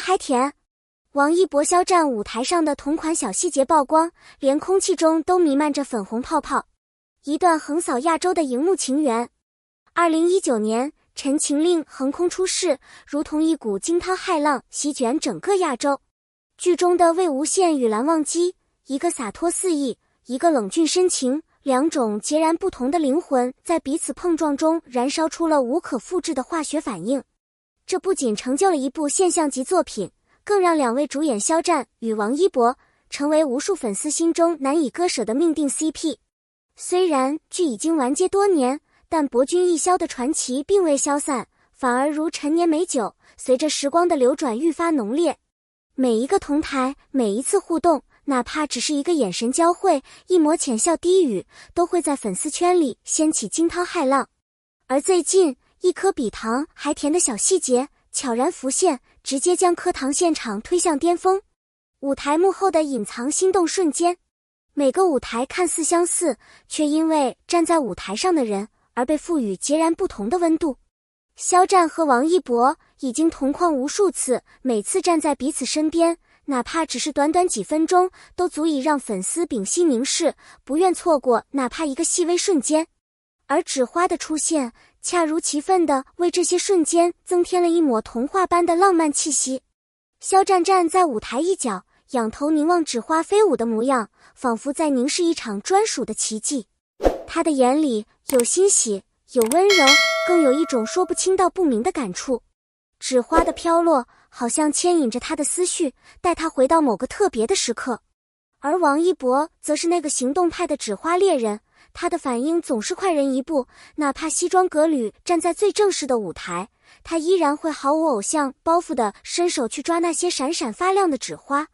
还甜。王一博肖战舞台上的同款小细节曝光，连空气中都弥漫着粉红泡泡。一段横扫亚洲的荧幕情缘。2019年，陈情令横空出世，如同一股惊涛骇浪席卷整个亚洲。剧中的魏无羡与蓝忘机，一个洒脱肆意，一个冷峻深情，两种截然不同的灵魂在彼此碰撞中燃烧出了无可复制的化学反应。这不仅成就了一部现象级作品，更让两位主演肖战与王一博成为无数粉丝心中难以割舍的命定 CP。 虽然剧已经完结多年，但博君一肖的传奇并未消散，反而如陈年美酒，随着时光的流转愈发浓烈。每一个同台，每一次互动，哪怕只是一个眼神交汇，一抹浅笑低语，都会在粉丝圈里掀起惊涛骇浪。而最近，一颗比糖还甜的小细节悄然浮现，直接将课堂现场推向巅峰。舞台幕后的隐藏心动瞬间。每个舞台看似相似，却因为站在舞台上的人而被赋予截然不同的温度。肖战和王一博已经同框无数次，每次站在彼此身边，哪怕只是短短几分钟，都足以让粉丝屏息凝视，不愿错过哪怕一个细微瞬间。而纸花的出现，恰如其分地为这些瞬间增添了一抹童话般的浪漫气息。肖战站在舞台一角，仰头凝望纸花飞舞的模样，仿佛在凝视一场专属的奇迹。他的眼里有欣喜，有温柔，更有一种说不清道不明的感触。纸花的飘落好像牵引着他的思绪，带他回到某个特别的时刻。而王一博则是那个行动派的纸花猎人，他的反应总是快人一步，哪怕西装革履站在最正式的舞台，他依然会毫无偶像包袱地伸手去抓那些闪闪发亮的纸花。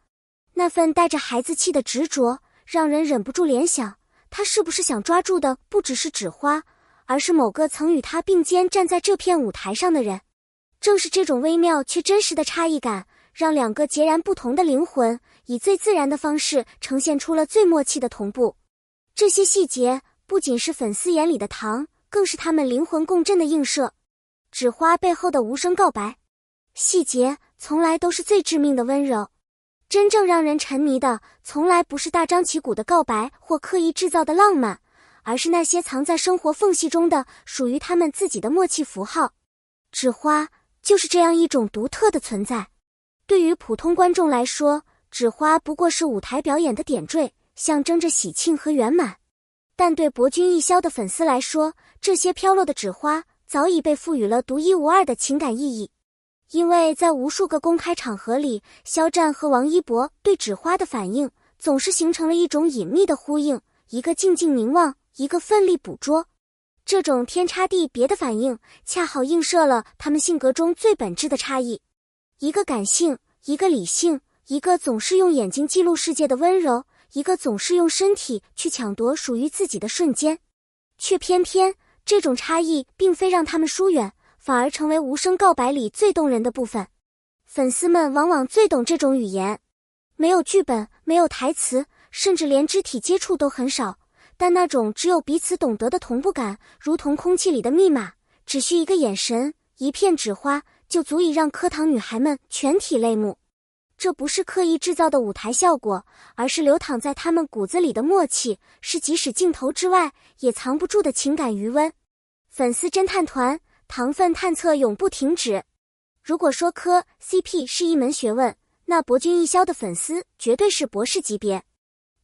那份带着孩子气的执着，让人忍不住联想，他是不是想抓住的不只是纸花，而是某个曾与他并肩站在这片舞台上的人。正是这种微妙却真实的差异感，让两个截然不同的灵魂以最自然的方式呈现出了最默契的同步。这些细节不仅是粉丝眼里的糖，更是他们灵魂共振的映射。纸花背后的无声告白，细节从来都是最致命的温柔。真正让人沉迷的，从来不是大张旗鼓的告白或刻意制造的浪漫，而是那些藏在生活缝隙中的属于他们自己的默契符号。纸花就是这样一种独特的存在。对于普通观众来说，纸花不过是舞台表演的点缀，象征着喜庆和圆满。但对博君一肖的粉丝来说，这些飘落的纸花早已被赋予了独一无二的情感意义。因为在无数个公开场合里，肖战和王一博对纸花的反应总是形成了一种隐秘的呼应，一个静静凝望，一个奋力捕捉。这种天差地别的反应恰好映射了他们性格中最本质的差异。一个感性，一个理性，一个总是用眼睛记录世界的温柔，一个总是用身体去抢夺属于自己的瞬间。却偏偏这种差异并非让他们疏远，反而成为无声告白里最动人的部分。粉丝们往往最懂这种语言，没有剧本，没有台词，甚至连肢体接触都很少，但那种只有彼此懂得的同步感，如同空气里的密码，只需一个眼神，一片纸花，就足以让课堂女孩们全体泪目。这不是刻意制造的舞台效果，而是流淌在他们骨子里的默契，是即使镜头之外也藏不住的情感余温。粉丝侦探团，糖分探测永不停止。如果说磕 CP 是一门学问，那博君一肖的粉丝绝对是博士级别。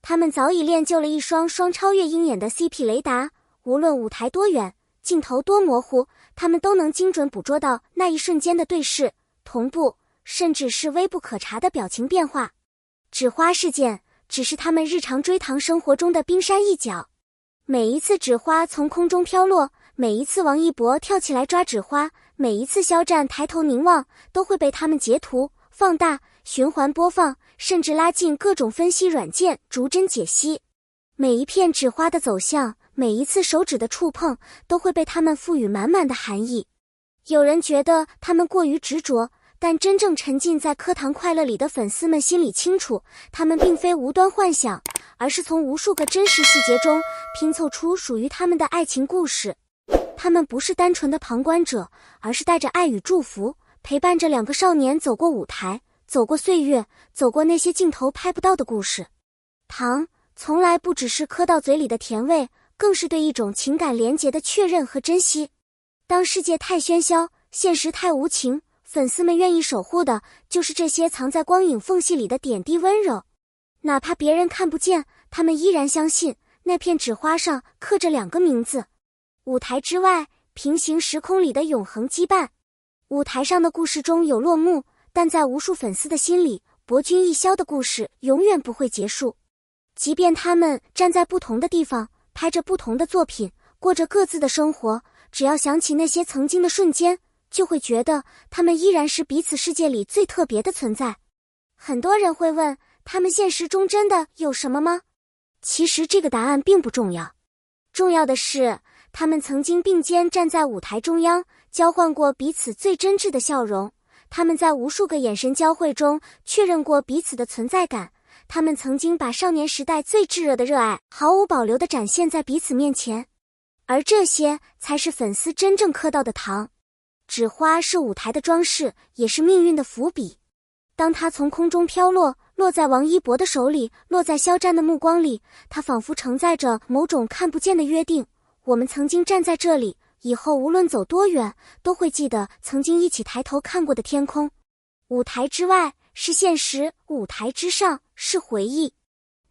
他们早已练就了一双超越鹰眼的 CP 雷达，无论舞台多远，镜头多模糊，他们都能精准捕捉到那一瞬间的对视、同步，甚至是微不可察的表情变化。纸花事件只是他们日常追糖生活中的冰山一角。每一次纸花从空中飘落，每一次王一博跳起来抓纸花，每一次肖战抬头凝望，都会被他们截图、放大、循环播放，甚至拉进各种分析软件逐帧解析。每一片纸花的走向，每一次手指的触碰，都会被他们赋予满满的含义。有人觉得他们过于执着，但真正沉浸在课堂快乐里的粉丝们心里清楚，他们并非无端幻想，而是从无数个真实细节中拼凑出属于他们的爱情故事。他们不是单纯的旁观者，而是带着爱与祝福，陪伴着两个少年走过舞台，走过岁月，走过那些镜头拍不到的故事。糖从来不只是磕到嘴里的甜味，更是对一种情感连结的确认和珍惜。当世界太喧嚣，现实太无情，粉丝们愿意守护的就是这些藏在光影缝隙里的点滴温柔。哪怕别人看不见，他们依然相信那片纸花上刻着2个名字：舞台之外，平行时空里的永恒羁绊。舞台上的故事中有落幕，但在无数粉丝的心里，博君一肖的故事永远不会结束。即便他们站在不同的地方，拍着不同的作品，过着各自的生活，只要想起那些曾经的瞬间，就会觉得他们依然是彼此世界里最特别的存在。很多人会问，他们现实中真的有什么吗？其实这个答案并不重要，重要的是他们曾经并肩站在舞台中央，交换过彼此最真挚的笑容。他们在无数个眼神交汇中确认过彼此的存在感。他们曾经把少年时代最炙热的热爱毫无保留地展现在彼此面前，而这些才是粉丝真正磕到的糖。纸花是舞台的装饰，也是命运的伏笔。当它从空中飘落，落在王一博的手里，落在肖战的目光里，它仿佛承载着某种看不见的约定。我们曾经站在这里，以后无论走多远，都会记得曾经一起抬头看过的天空。舞台之外是现实，舞台之上是回忆。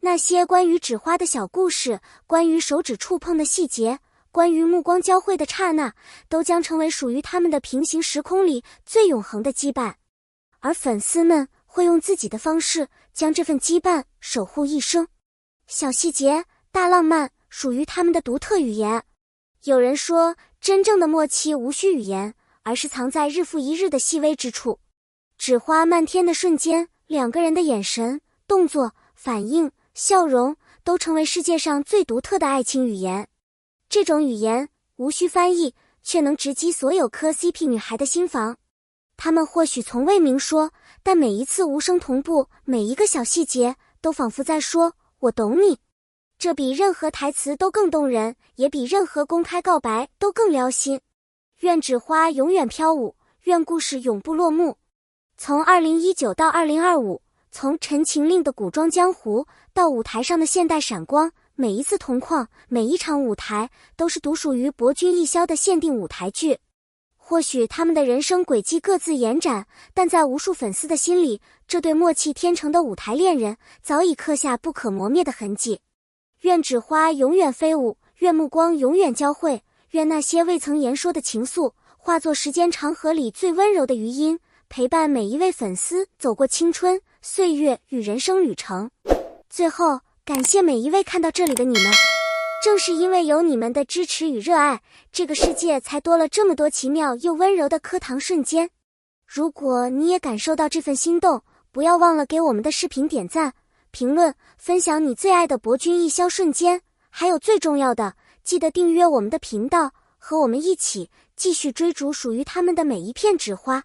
那些关于纸花的小故事，关于手指触碰的细节，关于目光交汇的刹那，都将成为属于他们的平行时空里最永恒的羁绊。而粉丝们会用自己的方式将这份羁绊守护一生。小细节，大浪漫，属于他们的独特语言。有人说，真正的默契无需语言，而是藏在日复一日的细微之处。纸花漫天的瞬间，2个人的眼神、动作、反应、笑容都成为世界上最独特的爱情语言。这种语言无需翻译，却能直击所有磕 CP 女孩的心房。他们或许从未明说，但每一次无声同步，每一个小细节都仿佛在说我懂你。这比任何台词都更动人，也比任何公开告白都更撩心。愿纸花永远飘舞，愿故事永不落幕。从2019到2025，从《陈情令》的古装江湖到舞台上的现代闪光，每一次同框，每一场舞台都是独属于博君一肖的限定舞台剧。或许他们的人生轨迹各自延展，但在无数粉丝的心里，这对默契天成的舞台恋人早已刻下不可磨灭的痕迹。愿纸花永远飞舞，愿目光永远交汇，愿那些未曾言说的情愫化作时间长河里最温柔的余音，陪伴每一位粉丝走过青春、岁月与人生旅程。最后，感谢每一位看到这里的你们，正是因为有你们的支持与热爱，这个世界才多了这么多奇妙又温柔的磕糖瞬间。如果你也感受到这份心动，不要忘了给我们的视频点赞、评论、分享你最爱的博君一肖瞬间。还有最重要的，记得订阅我们的频道，和我们一起继续追逐属于他们的每一片纸花。